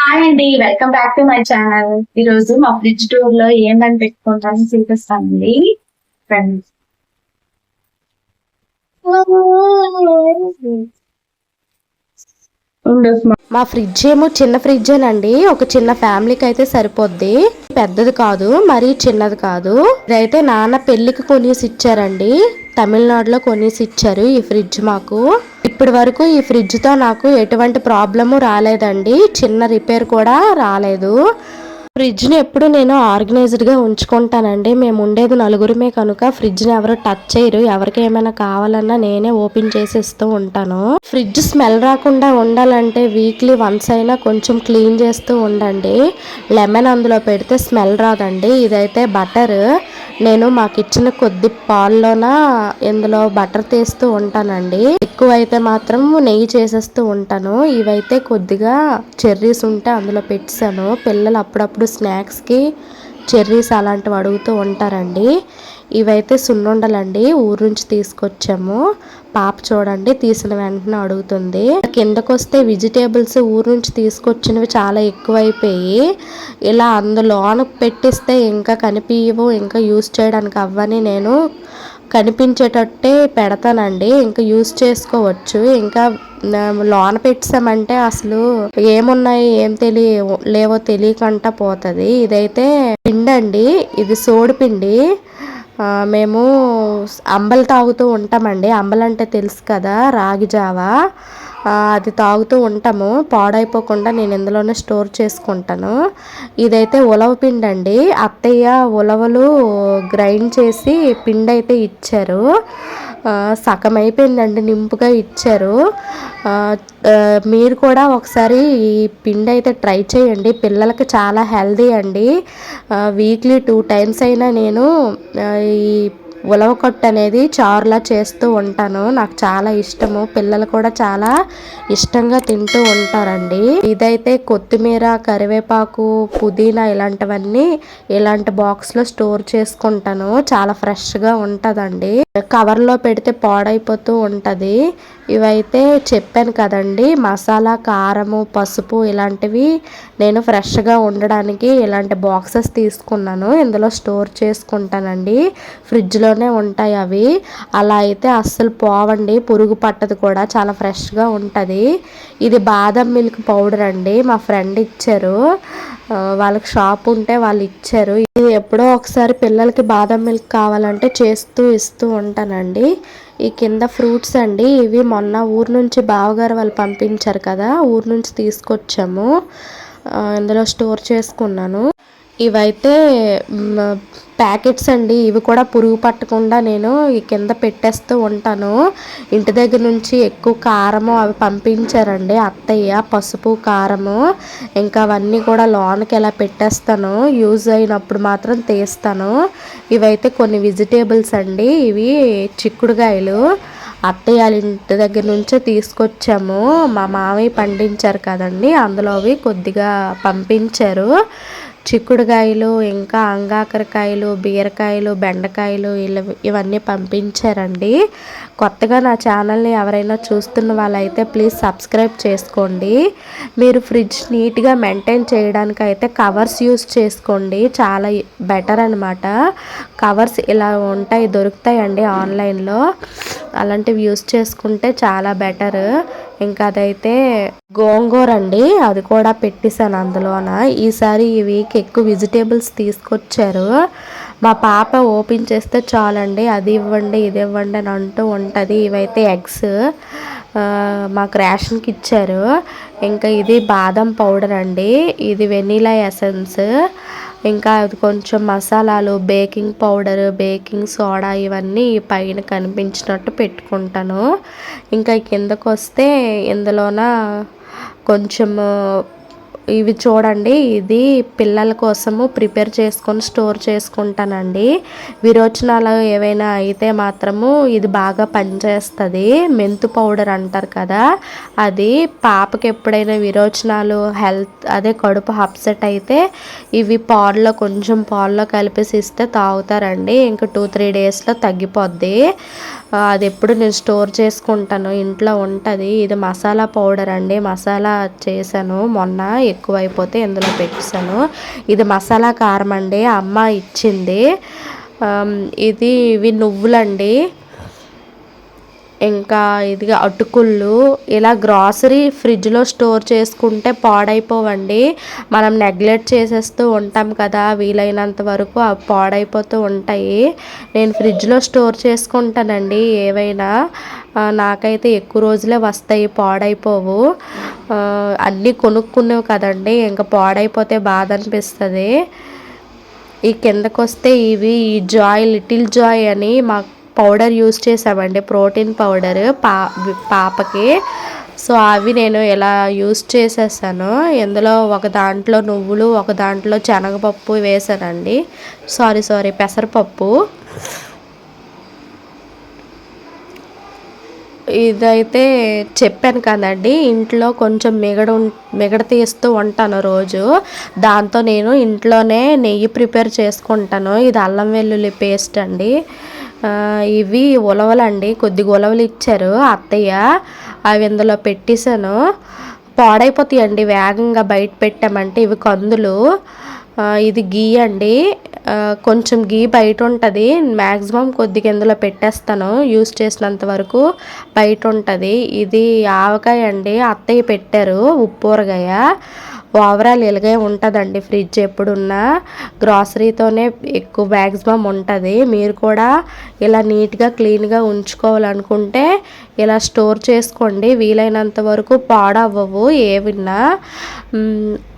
Hi అండి, welcome back to my channel. ఈ రోజు మా ఫ్రిడ్జ్ టూర్ లో ఏందని పెట్టుకుంటాను చూపిస్తానండి ఫ్రెండ్స్. మా ఫ్రిడ్జ్ ఏమో చిన్న ఫ్రిడ్జేనండి. ఒక చిన్న ఫ్యామిలీకి అయితే సరిపోద్ది. పెద్దది కాదు, మరీ చిన్నది కాదు. ఇదైతే నాన్న పెళ్లికి కొనేసి ఇచ్చారండి. తమిళనాడులో కొనేసి ఇచ్చారు ఈ ఫ్రిడ్జ్ మాకు. ఇప్పటి వరకు ఈ ఫ్రిడ్జ్ తో నాకు ఎటువంటి ప్రాబ్లము రాలేదండి. చిన్న రిపేర్ కూడా రాలేదు. ఫ్రిడ్జ్ని ఎప్పుడు నేను ఆర్గనైజ్డ్గా ఉంచుకుంటానండి. మేము ఉండేది నలుగురమే కనుక ఫ్రిడ్జ్ని ఎవరు టచ్ చేయరు. ఎవరికి ఏమైనా కావాలన్నా నేనే ఓపెన్ చేసి ఇస్తూ ఉంటాను. ఫ్రిడ్జ్ స్మెల్ రాకుండా ఉండాలంటే వీక్లీ వన్స్ అయినా కొంచెం క్లీన్ చేస్తూ ఉండండి. లెమన్ అందులో పెడితే స్మెల్ రాదండి. ఇదైతే బటర్. నేను మాకు ఇచ్చిన కొద్ది పాల్లోన ఇందులో బటర్ తీస్తూ ఉంటానండి. ఎక్కువైతే మాత్రం నెయ్యి చేసేస్తూ ఉంటాను. ఇవైతే కొద్దిగా చెర్రీస్ ఉంటే అందులో పెట్టాను. పిల్లలు అప్పుడప్పుడు స్నాక్స్కి చెర్రీస్ అలాంటివి అడుగుతూ ఉంటారండి. ఇవైతే సున్నుండలండి, ఊరు నుంచి తీసుకొచ్చాము. పాప చూడండి తీసిన వెంటనే అడుగుతుంది. కిందకు వస్తే వెజిటేబుల్స్ ఊరు నుంచి తీసుకొచ్చినవి చాలా ఎక్కువైపోయి ఇలా అందులోన పెట్టిస్తే ఇంకా కనిపించవు, ఇంకా యూస్ చేయడానికి అవ్వని నేను కనిపించేటట్టే పెడతానండి. ఇంకా యూస్ చేసుకోవచ్చు. ఇంకా లోన పెట్టామంటే అసలు ఏమున్నాయి ఏం లేవో తెలియకుండా పోతుంది. ఇదైతే పిండి అండి, ఇది సోడి పిండి. మేము అంబలు తాగుతూ ఉంటామండి. అంబలు అంటే తెలుసు కదా, రాగి జావా. అది తాగుతూ ఉంటాము. పాడైపోకుండా నేను ఇందులోనే స్టోర్ చేసుకుంటాను. ఇదైతే ఉలవ పిండి అండి. అత్తయ్య ఉలవలు గ్రైండ్ చేసి పిండి అయితే ఇచ్చారు. సగం అయిపోయిందండి, నింపుగా ఇచ్చారు. మీరు కూడా ఒకసారి ఈ పిండి అయితే ట్రై చేయండి. పిల్లలకి చాలా హెల్దీ అండి. వీక్లీ 2 times అయినా నేను ఈ ఉలవ కొట్టు అనేది చారులా చేస్తూ ఉంటాను. నాకు చాలా ఇష్టము. పిల్లలు కూడా చాలా ఇష్టంగా తింటూ ఉంటారండి. ఇదైతే కొత్తిమీర, కరివేపాకు, పుదీనా ఇలాంటివన్నీ ఇలాంటి బాక్స్లో స్టోర్ చేసుకుంటాను. చాలా ఫ్రెష్గా ఉంటుందండి. కవర్లో పెడితే పాడైపోతూ ఉంటుంది. ఇవైతే చెప్పాను కదండి, మసాలా, కారము, పసుపు ఇలాంటివి నేను ఫ్రెష్గా ఉండడానికి ఇలాంటి బాక్సెస్ తీసుకున్నాను. ఇందులో స్టోర్ చేసుకుంటానండి. ఫ్రిడ్జ్లోనే ఉంటాయి అవి. అలా అయితే అస్సలు పోవండి, పురుగు పట్టదు కూడా, చాలా ఫ్రెష్గా ఉంటుంది. ఇది బాదం మిల్క్ పౌడర్ అండి, మా ఫ్రెండ్ ఇచ్చారు. వాళ్ళకి షాప్ ఉంటే వాళ్ళు ఇచ్చారు. ఇది ఎప్పుడో ఒకసారి పిల్లలకి బాదం మిల్క్ కావాలంటే చేస్తూ ఇస్తూ ఉంటానండి. ఈ కింద ఫ్రూట్స్ అండి, ఇవి మొన్న ఊరు నుంచి బావగారు వాళ్ళు పంపించారు కదా, ఊరు నుంచి తీసుకొచ్చాము. ఇందులో స్టోర్ చేసుకున్నాను. ఇవైతే ప్యాకెట్స్ అండి. ఇవి కూడా పురుగు పట్టకుండా నేను ఈ కింద పెట్టేస్తూ ఉంటాను. ఇంటి దగ్గర నుంచి ఎక్కువ కారము అవి పంపించారండి అత్తయ్య, పసుపు, కారము. ఇంకా అవన్నీ కూడా లోనకి ఎలా పెట్టేస్తాను, యూజ్ అయినప్పుడు మాత్రం తీస్తాను. ఇవైతే కొన్ని వెజిటేబుల్స్ అండి. ఇవి చిక్కుడుకాయలు అత్తయ్య వాళ్ళ ఇంటి దగ్గర నుంచే తీసుకొచ్చాము. మా మామయ్య పండించారు కదండి, అందులో అవి కొద్దిగా పంపించారు. చిక్కుడుకాయలు, ఇంకా అంగాకరకాయలు, బీరకాయలు, బెండకాయలు ఇవన్నీ పంపించారండి. కొత్తగా నా ఛానల్ని ఎవరైనా చూస్తున్న వాళ్ళైతే ప్లీజ్ సబ్స్క్రైబ్ చేసుకోండి. మీరు ఫ్రిడ్జ్ నీట్గా మెయింటైన్ చేయడానికి అయితే కవర్స్ యూస్ చేసుకోండి, చాలా బెటర్ అనమాట. కవర్స్ ఇలా ఉంటాయి, దొరుకుతాయండి ఆన్లైన్లో. అలాంటివి యూస్ చేసుకుంటే చాలా బెటర్. ఇంకా అదైతే గోంగూర అండి, అది కూడా పెట్టేశాను అందులోన. ఈసారి ఈ వీక్ ఎక్కువ వెజిటేబుల్స్ తీసుకొచ్చారు. మా పాప ఓపెన్ చేస్తే చాలండి, అది ఇవ్వండి ఇది ఇవ్వండి అని అంటూ ఉంటుంది. ఇవైతే ఎగ్స్ మాకు రేషన్కి ఇచ్చారు. ఇంకా ఇది బాదం పౌడర్ అండి, ఇది వెనీలా ఎసెన్స్. ఇంకా అది కొంచెం మసాలాలు, బేకింగ్ పౌడర్, బేకింగ్ సోడా ఇవన్నీ పైన కనిపించినట్టు పెట్టుకుంటాను. ఇంకా కిందకు వస్తే ఇందులోన కొంచెము ఇవి చూడండి, ఇది పిల్లల కోసము ప్రిపేర్ చేసుకొని స్టోర్ చేసుకుంటానండి. విరోచనాలు ఏవైనా అయితే మాత్రము ఇది బాగా పనిచేస్తుంది. మెంతు పౌడర్ అంటారు కదా, అది పాపకి ఎప్పుడైనా విరోచనాలు, అదే కడుపు అప్సెట్ అయితే ఇవి కొంచెం పాల్లో కలిపేసి ఇస్తే తాగుతారండి. ఇంకా 2-3 daysలో తగ్గిపోద్ది. అది ఎప్పుడు నేను స్టోర్ చేసుకుంటాను, ఇంట్లో ఉంటుంది. ఇది మసాలా పౌడర్ అండి, మసాలా చేశాను మొన్న. ఎక్కువైపోతే ఇందులో పెట్టేశాను. ఇది మసాలా కారం అండి, అమ్మ ఇచ్చింది. ఇవి నువ్వులండి, ఇంకా ఇది అటుకుళ్ళు. ఇలా గ్రాసరీ ఫ్రిడ్జ్లో స్టోర్ చేసుకుంటే పాడైపోవండి. మనం నెగ్లెక్ట్ చేసేస్తూ ఉంటాం కదా, వీలైనంత వరకు అవి పాడైపోతూ ఉంటాయి. నేను ఫ్రిడ్జ్లో స్టోర్ చేసుకుంటానండి ఏవైనా. నాకైతే ఎక్కువ రోజులే వస్తాయి, పాడైపోవు. అన్నీ కొనుక్కునేవి కదండి, ఇంకా పాడైపోతే బాధ అనిపిస్తుంది. ఈ కిందకు వస్తే ఇవి లిటిల్ జాయ్ అని మాకు పౌడర్ యూస్ చేసామండి, ప్రోటీన్ పౌడర్ పాపకి. సో అవి నేను ఇలా యూస్ చేసేసాను. ఇందులో ఒక దాంట్లో నువ్వులు, ఒక దాంట్లో శనగపప్పు వేసానండి. సారీ పెసరపప్పు. ఇదైతే చెప్పాను కదండి, ఇంట్లో కొంచెం మిగడ తీస్తూ ఉంటాను రోజు. దాంతో నేను ఇంట్లోనే నెయ్యి ప్రిపేర్ చేసుకుంటాను. ఇది అల్లం వెల్లుల్లి పేస్ట్ అండి. ఇవి ఉలవలండి, కొద్దిగా ఉలవలు ఇచ్చారు అత్తయ్య, అవి ఇందులో పెట్టేశాను. పాడైపోతాయండి వేగంగా బయట పెట్టామంటే. ఇవి కందులు. ఇది గీ అండి, కొంచెం గీ బయట ఉంటుంది, మ్యాక్సిమం కొద్దిగా ఇందులో పెట్టేస్తాను యూస్ చేసినంత వరకు. బయట ఉంటుంది. ఇది ఆవకాయ అండి, అత్తయ్య పెట్టారు, ఉప్పూరగాయ. ఓవరాల్ ఇలాగే ఉంటుందండి ఫ్రిడ్జ్ ఎప్పుడున్నా. గ్రాసరీతోనే ఎక్కువ మ్యాక్సిమం ఉంటుంది. మీరు కూడా ఇలా నీట్గా క్లీన్గా ఉంచుకోవాలనుకుంటే ఇలా స్టోర్ చేసుకోండి, వీలైనంత వరకు పాడవ్వవు ఏవిన్నా.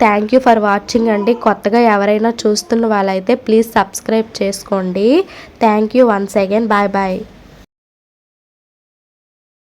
థ్యాంక్ యూ ఫర్ వాచింగ్ అండి. కొత్తగా ఎవరైనా చూస్తున్న వాళ్ళైతే ప్లీజ్ సబ్స్క్రైబ్ చేసుకోండి. Thank you once again. Bye bye.